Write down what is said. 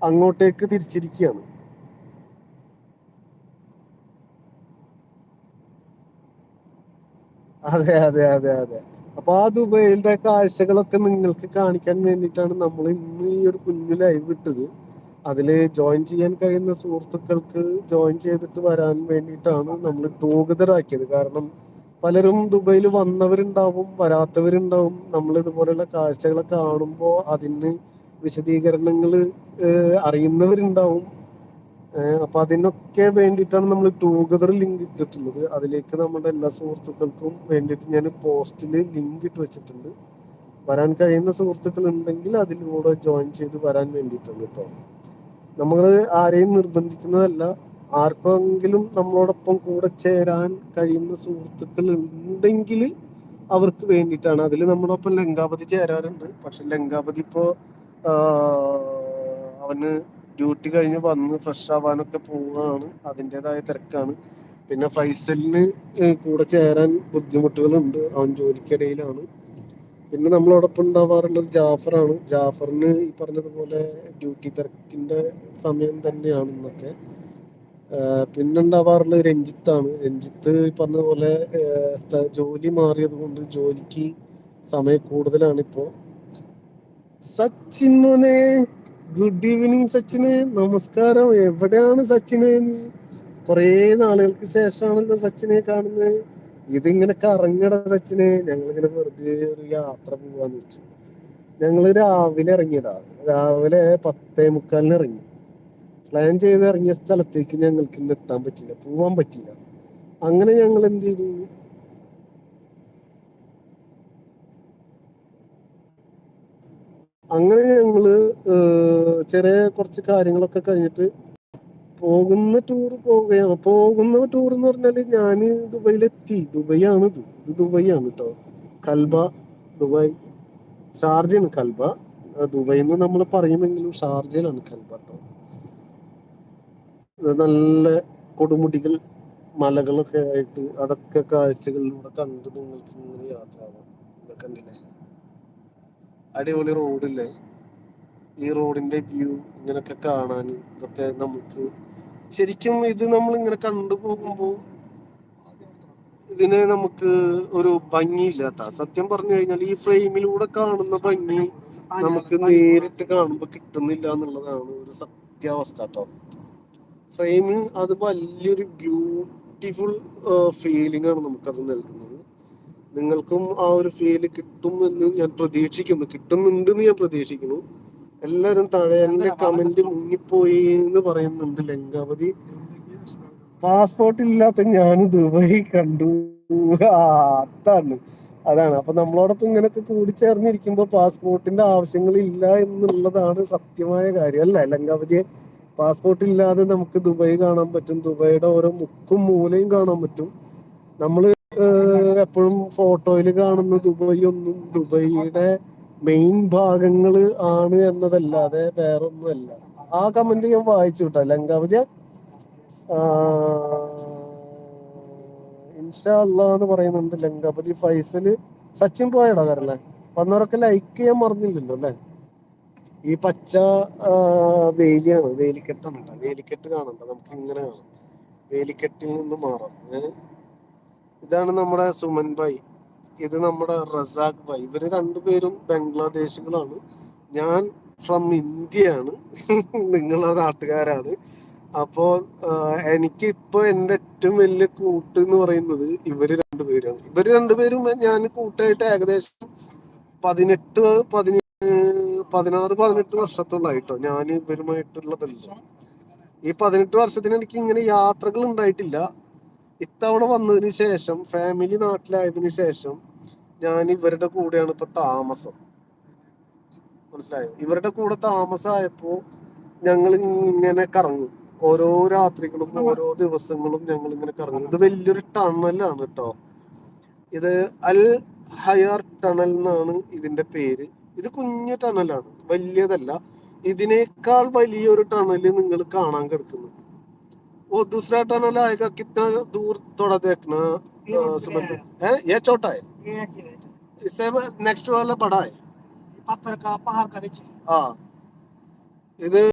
അങ്ങോട്ടേക്ക് തിരിച്ചിരിക്കുകയാണ്. അതെ അതെ അതെ അതെ. അപ്പൊ ആ ദുബൈയിലെ കാഴ്ചകളൊക്കെ നിങ്ങൾക്ക് കാണിക്കാൻ വേണ്ടിയിട്ടാണ് നമ്മൾ ഇന്ന് ഈ ഒരു കുഞ്ഞു ലൈവ് ഇട്ടത്. അതില് ജോയിൻ ചെയ്യാൻ കഴിയുന്ന സുഹൃത്തുക്കൾക്ക് ജോയിൻ ചെയ്തിട്ട് വരാൻ വേണ്ടിയിട്ടാണ് നമ്മൾ ടൂഗദർ ആക്കിയത്. കാരണം പലരും ദുബൈയിൽ വന്നവരുണ്ടാവും, വരാത്തവരുണ്ടാവും. നമ്മൾ ഇതുപോലെയുള്ള കാഴ്ചകൾ കാണുമ്പോൾ അതിന് വിശദീകരണങ്ങൾ അറിയുന്നവരുണ്ടാവും. അപ്പൊ അതിനൊക്കെ വേണ്ടിയിട്ടാണ് നമ്മൾ ടൂഗദർ ലിങ്ക് ഇട്ടിട്ടുള്ളത്. അതിലേക്ക് നമ്മുടെ എല്ലാ സുഹൃത്തുക്കൾക്കും വേണ്ടിയിട്ട് ഞാൻ പോസ്റ്റിൽ ലിങ്ക് ഇട്ട് വെച്ചിട്ടുണ്ട്. വരാൻ കഴിയുന്ന സുഹൃത്തുക്കൾ ഉണ്ടെങ്കിൽ അതിലൂടെ ജോയിൻ ചെയ്ത് വരാൻ വേണ്ടിയിട്ടാണ് കേട്ടോ. നമ്മൾ ആരെയും നിർബന്ധിക്കുന്നതല്ല. ആർക്കെങ്കിലും നമ്മളോടൊപ്പം കൂടെ ചേരാൻ കഴിയുന്ന സുഹൃത്തുക്കൾ ഉണ്ടെങ്കിൽ അവർക്ക് വേണ്ടിയിട്ടാണ്. അതിൽ നമ്മളൊപ്പം ലങ്കാപതി ചേരാറുണ്ട്. പക്ഷെ ലങ്കാപതി ഇപ്പോ അവന് ഡ്യൂട്ടി കഴിഞ്ഞ് വന്ന് ഫ്രഷ് ആവാനൊക്കെ പോവുകയാണ്. അതിൻ്റെതായ തിരക്കാണ്. പിന്നെ ഫൈസലിന് കൂടെ ചേരാൻ ബുദ്ധിമുട്ടുകളുണ്ട്. അവൻ ജോലിക്കിടയിലാണ്. പിന്നെ നമ്മളോടൊപ്പം ഉണ്ടാവാറുള്ളത് ജാഫറാണ്. ജാഫറിന് ഈ പറഞ്ഞതുപോലെ ഡ്യൂട്ടി തിരക്കിന്റെ സമയം തന്നെയാണ് ഇന്നൊക്കെ. പിന്നെ ഉണ്ടാവാറുള്ളത് രഞ്ജിത്താണ്. രഞ്ജിത്ത് ഈ പറഞ്ഞതുപോലെ ജോലി മാറിയത് കൊണ്ട് ജോലിക്ക് സമയം കൂടുതലാണ് ഇപ്പോ. സച്ചിൻ മോനെ, ഗുഡ് ഈവനിങ് സച്ചിന്. നമസ്കാരം. എവിടെയാണ് സച്ചിന്? നീ കുറേ നാളുകൾക്ക് ശേഷമാണല്ലോ സച്ചിനെ കാണുന്നത്. ഇതിങ്ങനെ കറങ്ങട സച്ചിന്. ഞങ്ങളിങ്ങനെ വെറുതെ ഒരു യാത്ര പോവാന്ന് വെച്ചു. ഞങ്ങള് രാവിലെ ഇറങ്ങിയതാ. രാവിലെ 10:45 ഇറങ്ങി. പ്ലാൻ ചെയ്ത് ഇറങ്ങിയ സ്ഥലത്തേക്ക് ഞങ്ങൾക്ക് ഇന്ന് എത്താൻ പറ്റില്ല, പോവാൻ പറ്റിയില്ല. അങ്ങനെ ഞങ്ങൾ എന്ത് ചെയ്തു, അങ്ങനെ ഞങ്ങള് ചെറിയ കുറച്ച് കാര്യങ്ങളൊക്കെ കഴിഞ്ഞിട്ട് പോകുന്ന ടൂർ പോവുകയാണ്. പോകുന്ന ടൂർ എന്ന് പറഞ്ഞാല് ഞാന് ദുബൈയിലെത്തി. ദുബൈ ആണ് ഇത് ദുബൈ ആണ് കേട്ടോ. കൽബ ദുബായ്, ഷാർജയാണ് കൽബ. ദുബൈ എന്ന് നമ്മൾ പറയുമെങ്കിലും ഷാർജയിലാണ് കൽബ കേട്ടോ. നല്ല കൊടുമുടികൾ, മലകളൊക്കെ ആയിട്ട് അതൊക്കെ കാഴ്ചകളിലൂടെ കണ്ട് നിങ്ങൾക്ക് ഇങ്ങനെ യാത്ര ആവാം. ഇതൊക്കെ കണ്ടില്ലേ, അടിപൊളി റോഡില്ലേ. ഈ റോഡിന്റെ വ്യൂ ഇങ്ങനൊക്കെ കാണാൻ ഇതൊക്കെ നമുക്ക് ശരിക്കും ഇത് നമ്മൾ ഇങ്ങനെ കണ്ടുപോകുമ്പോൾ ഇതിന് നമുക്ക് ഒരു ഭംഗിയില്ല കേട്ടാ. സത്യം പറഞ്ഞു കഴിഞ്ഞാൽ ഈ ഫ്രെയിമിലൂടെ കാണുന്ന ഭംഗി നമുക്ക് നേരിട്ട് കാണുമ്പോൾ കിട്ടുന്നില്ല എന്നുള്ളതാണ് ഒരു സത്യാവസ്ഥ കേട്ടോ. ഫ്രെയിം അത് വലിയൊരു ബ്യൂട്ടിഫുൾ ഫീലിംഗ് ആണ് നമുക്കത് നൽകുന്നത്. നിങ്ങൾക്കും ആ ഒരു ഫീല് കിട്ടും എന്ന് ഞാൻ പ്രതീക്ഷിക്കുന്നു, കിട്ടുന്നുണ്ടെന്ന് ഞാൻ പ്രതീക്ഷിക്കുന്നു. എല്ലാരും താഴെ എന്റെ കമന്റ് മുങ്ങിപ്പോയി എന്ന് പറയുന്നുണ്ട്. ലങ്കാവതി പാസ്പോർട്ട് ഇല്ലാത്ത ഞാൻ ദുബായ് കണ്ടു. അതാണ് അതാണ്. അപ്പൊ നമ്മളോടൊപ്പം ഇങ്ങനൊക്കെ കൂടിച്ചേർന്നിരിക്കുമ്പോ പാസ്പോർട്ടിന്റെ ആവശ്യങ്ങളില്ല എന്നുള്ളതാണ് സത്യമായ കാര്യം അല്ലേ ലങ്കാവതിയെ? പാസ്പോർട്ട് ഇല്ലാതെ നമുക്ക് ദുബായ് കാണാൻ പറ്റും. ദുബായിയുടെ ഓരോ മുക്കും മൂലയും കാണാൻ പറ്റും. നമ്മള് എപ്പോഴും ഫോട്ടോയിൽ കാണുന്ന ദുബായ് ഒന്നും ദുബൈയുടെ മെയിൻ ഭാഗങ്ങള് ആണ് എന്നതല്ലാതെ വേറൊന്നുമല്ല. ആ കമന്റ് ഞാൻ വായിച്ചു കേട്ടോ ലങ്കാവതി. ഇൻഷാ അല്ലാ എന്ന് പറയുന്നുണ്ട് ലങ്കാപതി. ഫൈസല് സച്ചിൻ പോയടാ വരല്ലേ. വന്നവരൊക്കെ ലൈക്ക് ചെയ്യാൻ മറന്നില്ലല്ലോ അല്ലെ. ഈ പച്ച വേലിയാണ്, വേലിക്കെട്ടാണ് കേട്ടോ. വേലിക്കെട്ട് കാണണ്ട, നമുക്ക് ഇങ്ങനെ കാണാം. വേലിക്കെട്ടിൽ നിന്ന് മാറാം. ഇതാണ് നമ്മുടെ സുമൻ ഭായ്, ഇത് നമ്മുടെ റസാഖ് ഭായ്. ഇവര് രണ്ടുപേരും ബംഗ്ലാദേശികളാണ്. ഞാൻ ഫ്രം ഇന്ത്യയാണ്. നിങ്ങളെ നാട്ടുകാരാണ്. അപ്പോ എനിക്ക് ഇപ്പൊ എന്റെ ഏറ്റവും വലിയ കൂട്ട് എന്ന് പറയുന്നത് ഇവര് രണ്ടുപേരാണ്. ഇവര് രണ്ടുപേരും ഞാൻ കൂട്ടായിട്ട് ഏകദേശം 16 വർഷത്തോളായിട്ടോ ഞാൻ ഇവരുമായിട്ടുള്ള ബന്ധം. ഈ 18 വർഷത്തിന് എനിക്ക് ഇങ്ങനെ യാത്രകൾ ഉണ്ടായിട്ടില്ല. ഇത്തവണ വന്നതിന് ശേഷം, ഫാമിലി നാട്ടിലായതിനു ശേഷം ഞാൻ ഇവരുടെ കൂടെയാണ് ഇപ്പൊ താമസം. മനസ്സിലായോ? ഇവരുടെ കൂടെ താമസമായപ്പോ ഞങ്ങൾ ഇങ്ങനെ കറങ്ങും. ഓരോ രാത്രികളും ഓരോ ദിവസങ്ങളും ഞങ്ങൾ ഇങ്ങനെ കറങ്ങും. ഇത് വലിയൊരു ടണലാണ് കേട്ടോ. ഇത് അൽ ഹയാർ ടണൽ എന്നാണ് ഇതിന്റെ പേര്. ഇത് കുഞ്ഞു ടണലാണ്, വലിയതല്ല. ഇതിനേക്കാൾ വലിയൊരു ടണല് നിങ്ങൾ കാണാൻ കിടക്കുന്നു. वो दूसरा टनल आएगा, कितना दूर थोड़ा देखना सुमन भाई। है ये छोटा है, इससे नेक्स्ट वाला बड़ा है, पत्थर का पहाड़ का नीचे। हाँ, ഇത്